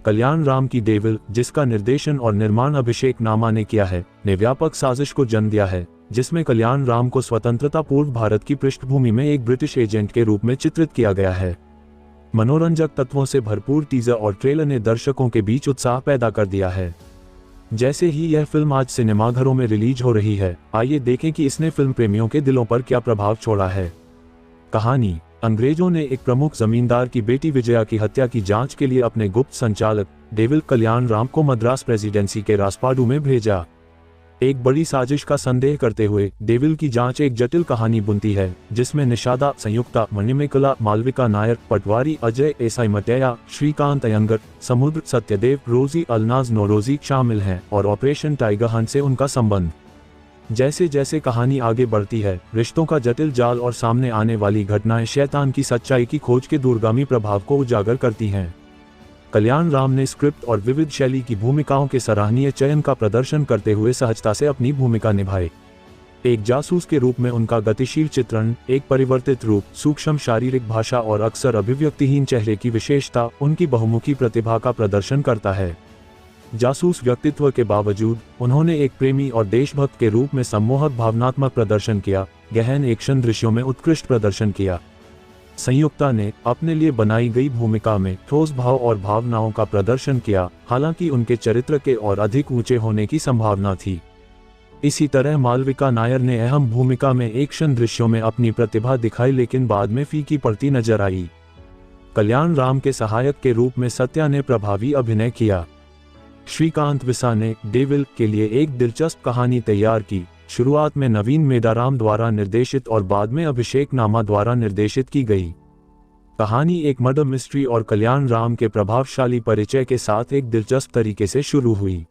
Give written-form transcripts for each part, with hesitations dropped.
कल्याण राम की डेविल, जिसका निर्देशन और निर्माण अभिषेक नामा ने किया है, ने व्यापक साजिश को जन्म दिया है, जिसमें कल्याण राम को स्वतंत्रता पूर्व भारत की पृष्ठभूमि में एक ब्रिटिश एजेंट के रूप में चित्रित किया गया है। मनोरंजक तत्वों से भरपूर टीजर और ट्रेलर ने दर्शकों के बीच उत्साह पैदा कर दिया है। जैसे ही यह फिल्म आज सिनेमाघरों में रिलीज हो रही है, आइए देखें कि इसने फिल्म प्रेमियों के दिलों पर क्या प्रभाव छोड़ा है। कहानी: अंग्रेजों ने एक प्रमुख जमींदार की बेटी विजया की हत्या की जांच के लिए अपने गुप्त संचालक डेविल कल्याण राम को मद्रास प्रेसिडेंसी के रासपाडू में भेजा। एक बड़ी साजिश का संदेह करते हुए डेविल की जांच एक जटिल कहानी बुनती है, जिसमें निषादा, संयुक्ता, मणिमेकला, मालविका नायर, पटवारी अजय एसाई मटैया, श्रीकांत अयंगर, समुद्र सत्यदेव, रोजी अलनाज नौरोजी शामिल हैं और ऑपरेशन टाइगर हंट से उनका संबंध। जैसे जैसे कहानी आगे बढ़ती है, रिश्तों का जटिल जाल और सामने आने वाली घटनाएं शैतान की सच्चाई की खोज के दूरगामी प्रभाव को उजागर करती हैं। कल्याण राम ने स्क्रिप्ट और विविध शैली की भूमिकाओं के सराहनीय चयन का प्रदर्शन करते हुए सहजता से अपनी भूमिका निभाई। एक जासूस के रूप में उनका गतिशील चित्रण, एक परिवर्तित रूप, सूक्ष्म शारीरिक भाषा और अक्सर अभिव्यक्तिहीन चेहरे की विशेषता उनकी बहुमुखी प्रतिभा का प्रदर्शन करता है। जासूस व्यक्तित्व के बावजूद उन्होंने एक प्रेमी और देशभक्त के रूप में सम्मोहक भावनात्मक प्रदर्शन किया, गहन एक्शन दृश्यों में उत्कृष्ट प्रदर्शन किया। संयुक्ता ने अपने लिए बनाई गई भूमिका में ठोस भाव और भावनाओं का प्रदर्शन किया, हालांकि उनके चरित्र के और अधिक ऊंचे होने की संभावना थी। इसी तरह मालविका नायर ने अहम भूमिका में एक्शन दृश्यों में अपनी प्रतिभा दिखाई, लेकिन बाद में फीकी पड़ती नजर आई। कल्याण राम के सहायक के रूप में सत्या ने प्रभावी अभिनय किया। श्रीकांत विसा ने डेविल के लिए एक दिलचस्प कहानी तैयार की, शुरुआत में नवीन मेदाराम द्वारा निर्देशित और बाद में अभिषेक नामा द्वारा निर्देशित की गई। कहानी एक मर्डर मिस्ट्री और कल्याण राम के प्रभावशाली परिचय के साथ एक दिलचस्प तरीके से शुरू हुई।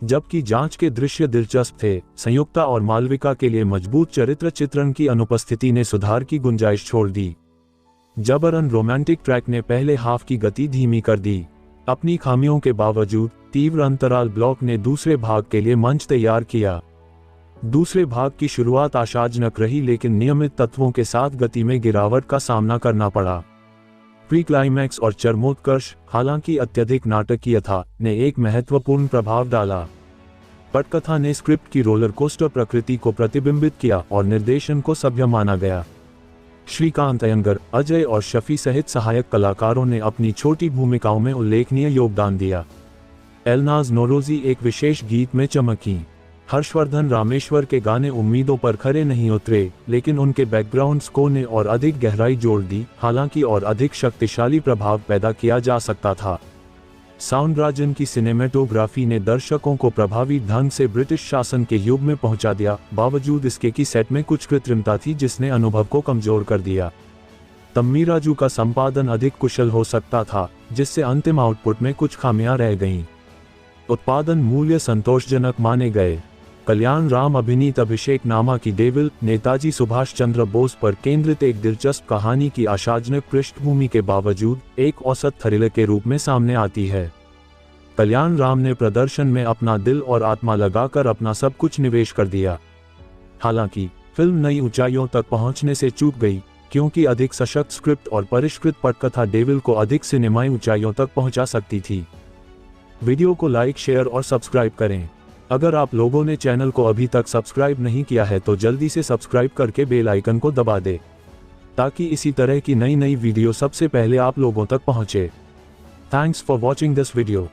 जबकि जांच के दृश्य दिलचस्प थे, संयुक्ता और मालविका के लिए मजबूत चरित्र चित्रण की अनुपस्थिति ने सुधार की गुंजाइश छोड़ दी। जबरन रोमांटिक ट्रैक ने पहले हाफ की गति धीमी कर दी। अपनी खामियों के बावजूद तीव्र अंतराल ब्लॉक ने दूसरे भाग के लिए मंच तैयार किया। दूसरे भाग की शुरुआत आशाजनक रही, लेकिन नियमित तत्वों के साथ गति में गिरावट का सामना करना पड़ा। प्री क्लाइमैक्स और चरमोत्कर्ष, हालांकि अत्यधिक नाटकीय था, ने एक महत्वपूर्ण प्रभाव डाला। पटकथा ने स्क्रिप्ट की रोलर कोस्टर प्रकृति को प्रतिबिंबित किया और निर्देशन को सभ्य माना गया। श्रीकांत अयंगर, अजय और शफी सहित सहायक कलाकारों ने अपनी छोटी भूमिकाओं में उल्लेखनीय योगदान दिया। एलनाज नौरोजी एक विशेष गीत में चमकी। हर्षवर्धन रामेश्वर के गाने उम्मीदों पर खरे नहीं उतरे, लेकिन उनके बैकग्राउंड स्कोर ने और अधिक गहराई जोड़ दी, हालांकि और अधिक शक्तिशाली प्रभाव पैदा किया जा सकता था। साउंडराजन की सिनेमेटोग्राफी ने दर्शकों को प्रभावी ढंग से ब्रिटिश शासन के युग में पहुंचा दिया, बावजूद इसके कि सेट में कुछ कृत्रिमता थी जिसने अनुभव को कमजोर कर दिया। तम्मीराजू का संपादन अधिक कुशल हो सकता था, जिससे अंतिम आउटपुट में कुछ खामियां रह गईं। उत्पादन मूल्य संतोषजनक माने गए। कल्याण राम अभिनीत अभिषेक नामा की डेविल, नेताजी सुभाष चंद्र बोस पर केंद्रित एक दिलचस्प कहानी की आशाजनक पृष्ठभूमि के बावजूद एक औसत थ्रिलर के रूप में सामने आती है। कल्याण राम ने प्रदर्शन में अपना दिल और आत्मा लगाकर अपना सब कुछ निवेश कर दिया। हालांकि फिल्म नई ऊंचाइयों तक पहुंचने से चूक गई, क्योंकि अधिक सशक्त स्क्रिप्ट और परिष्कृत पटकथा डेविल को अधिक सिनेमाई ऊंचाइयों तक पहुंचा सकती थी। वीडियो को लाइक, शेयर और सब्सक्राइब करें। अगर आप लोगों ने चैनल को अभी तक सब्सक्राइब नहीं किया है तो जल्दी से सब्सक्राइब करके बेल आइकन को दबा दें, ताकि इसी तरह की नई वीडियो सबसे पहले आप लोगों तक पहुंचे। Thanks for watching this video.